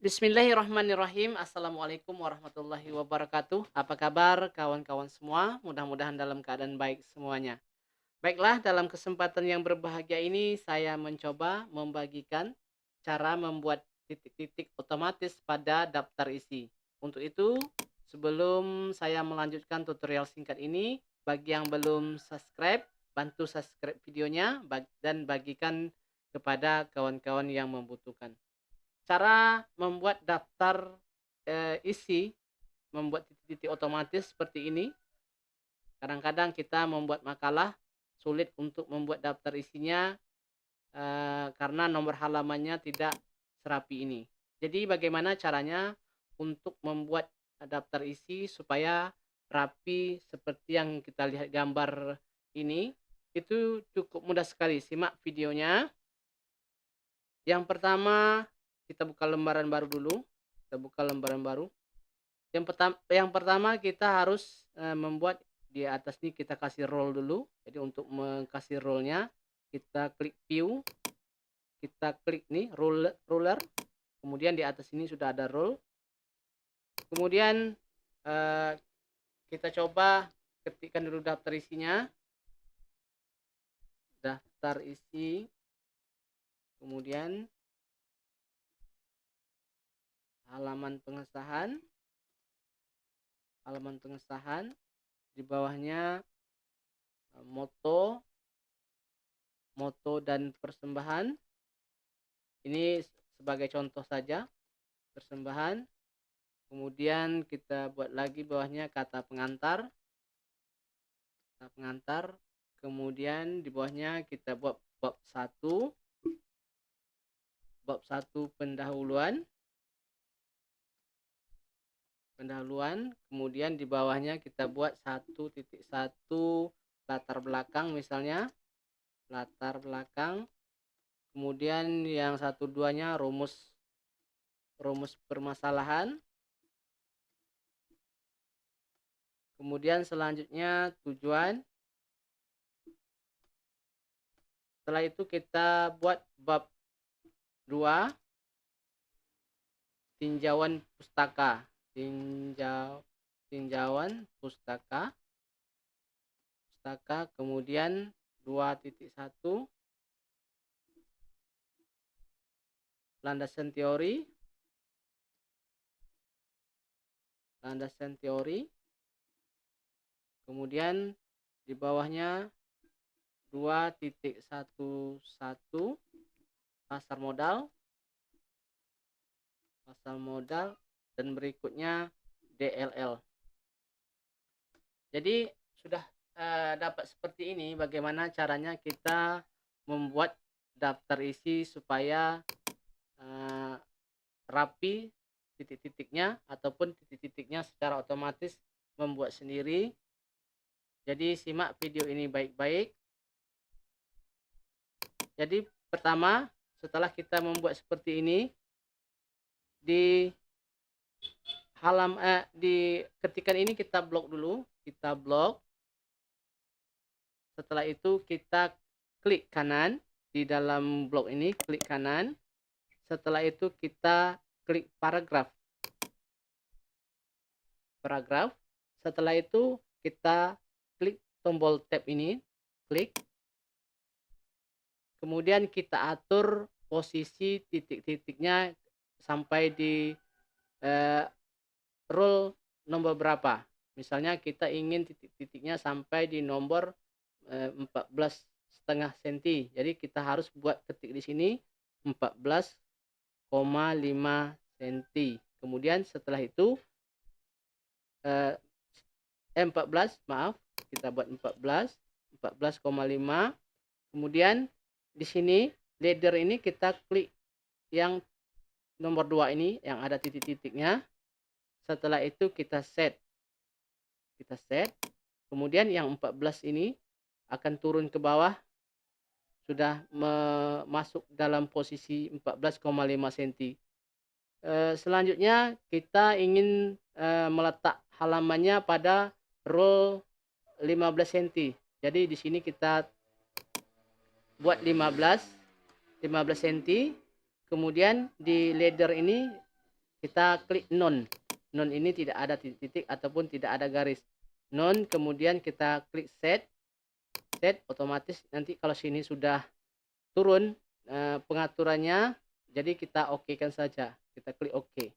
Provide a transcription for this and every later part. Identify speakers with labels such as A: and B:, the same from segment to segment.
A: Bismillahirrahmanirrahim. Assalamualaikum warahmatullahi wabarakatuh. Apa kabar kawan-kawan semua? Mudah-mudahan dalam keadaan baik semuanya. Baiklah, dalam kesempatan yang berbahagia ini saya mencoba membagikan cara membuat titik-titik otomatis pada daftar isi. Untuk itu, sebelum saya melanjutkan tutorial singkat ini, bagi yang belum subscribe, bantu subscribe videonya dan bagikan kepada kawan-kawan yang membutuhkan. Cara membuat daftar, isi, membuat titik-titik otomatis seperti ini. Kadang-kadang kita membuat makalah, sulit untuk membuat daftar isinya, karena nomor halamannya tidak serapi ini. Jadi bagaimana caranya untuk membuat daftar isi supaya rapi seperti yang kita lihat gambar ini, itu cukup mudah sekali, simak videonya. Yang pertama, kita buka lembaran baru dulu, kita buka lembaran baru. Yang pertama kita harus, membuat di atas ini kita kasih roll dulu. Jadi untuk kasih rollnya kita klik view, kita klik nih ruler, kemudian di atas ini sudah ada roll. Kemudian, kita coba ketikkan dulu daftar isinya. Daftar isi, kemudian halaman pengesahan, di bawahnya, moto dan persembahan. Ini sebagai contoh saja, persembahan. Kemudian kita buat lagi bawahnya kata pengantar. Kemudian di bawahnya kita buat bab 1. Bab 1 pendahuluan. Kemudian di bawahnya kita buat 1.1 latar belakang, misalnya latar belakang. Kemudian yang 1-2-nya rumus permasalahan. Kemudian selanjutnya tujuan. Setelah itu kita buat bab 2, tinjauan pustaka. Tinjauan pustaka. Kemudian 2.1 landasan teori. Kemudian di bawahnya 2.11 pasar modal, dan berikutnya DLL. Jadi sudah dapat seperti ini bagaimana caranya kita membuat daftar isi supaya rapi titik-titiknya, ataupun titik-titiknya secara otomatis membuat sendiri. Jadi simak video ini baik-baik. Jadi pertama, setelah kita membuat seperti ini, di ketikan ini kita blok dulu, setelah itu kita klik kanan di dalam blok ini, klik kanan. Setelah itu kita klik paragraf. Setelah itu kita klik tombol tab ini, klik. Kemudian kita atur posisi titik-titiknya sampai di roll nomor berapa. Misalnya kita ingin titik-titiknya sampai di nomor 14,5 cm. Jadi kita harus buat ketik di sini 14,5 cm. Kemudian setelah itu 14, maaf, kita buat 14,5. Kemudian di sini leader ini kita klik yang nomor 2 ini yang ada titik-titiknya. Setelah itu kita set. Kemudian yang 14 ini akan turun ke bawah, sudah masuk dalam posisi 14,5 cm. Selanjutnya kita ingin meletak halamannya pada roll 15 cm. Jadi di sini kita buat 15 cm. Kemudian di leader ini kita klik non. Non ini tidak ada titik-titik ataupun tidak ada garis. Non, kemudian kita klik set. Set, otomatis nanti kalau sini sudah turun pengaturannya, jadi kita oke-kan saja. Kita klik oke.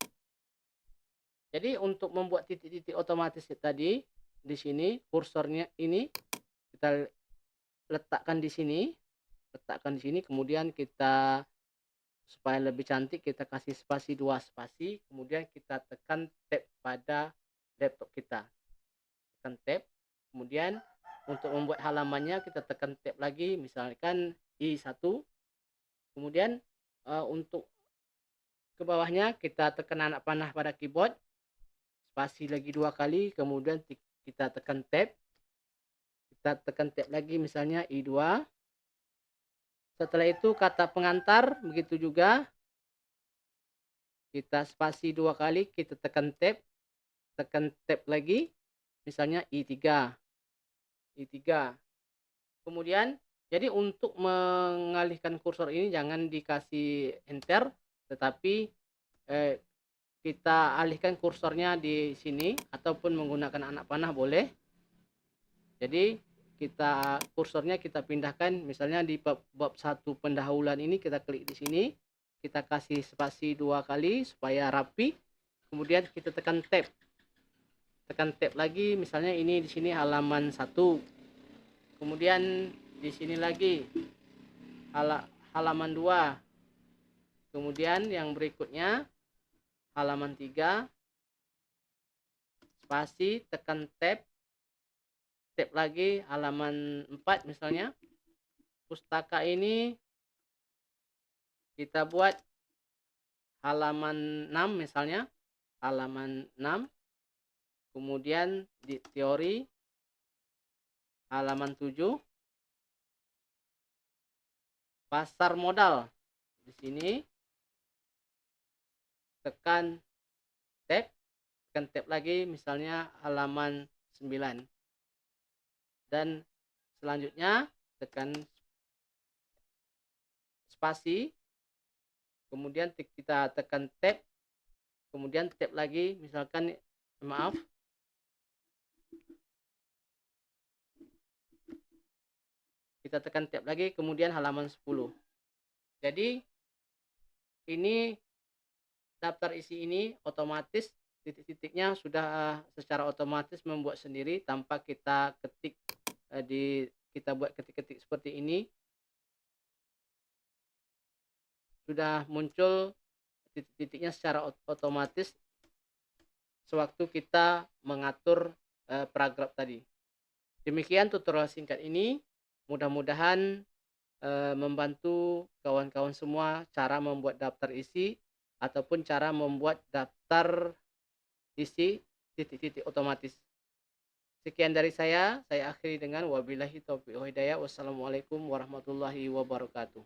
A: Jadi untuk membuat titik-titik otomatis tadi, di sini kursornya ini kita letakkan di sini, kemudian kita supaya lebih cantik kita kasih spasi 2 spasi, kemudian kita tekan tab pada laptop kita. Tekan tab, kemudian untuk membuat halamannya kita tekan tab lagi, misalkan I1. Kemudian untuk ke bawahnya kita tekan anak panah pada keyboard, spasi lagi 2 kali, kemudian kita tekan tab. Kita tekan tab lagi misalnya I2. Setelah itu kata pengantar begitu juga. Kita spasi 2 kali, kita tekan tab lagi, misalnya I3. Kemudian, jadi untuk mengalihkan kursor ini jangan dikasih enter, tetapi kita alihkan kursornya di sini, ataupun menggunakan anak panah boleh. Jadi, kursornya kita pindahkan, misalnya di bab 1 pendahuluan ini kita klik di sini. Kita kasih spasi 2 kali supaya rapi. Kemudian kita tekan tab. Lagi, misalnya ini di sini halaman 1. Kemudian di sini lagi halaman 2. Kemudian yang berikutnya halaman 3. Spasi, tekan tab lagi halaman 4 misalnya. Pustaka ini kita buat halaman 6 misalnya, halaman 6. Kemudian di teori halaman 7. Pasar modal di sini tekan tab lagi misalnya halaman 9. Dan selanjutnya tekan spasi. Kemudian kita tekan tab, kemudian tab lagi, misalkan kita tekan tab lagi, kemudian halaman 10. Jadi ini daftar isi ini otomatis titik-titiknya sudah secara otomatis membuat sendiri tanpa kita ketik kita buat ketik-ketik seperti ini. Sudah muncul titik-titiknya secara otomatis sewaktu kita mengatur paragraf tadi. Demikian tutorial singkat ini, mudah-mudahan membantu kawan-kawan semua cara membuat daftar isi ataupun cara membuat daftar isi titik-titik otomatis. Sekian dari saya akhiri dengan wabillahi taufiq wal hidayah. Wassalamualaikum warahmatullahi wabarakatuh.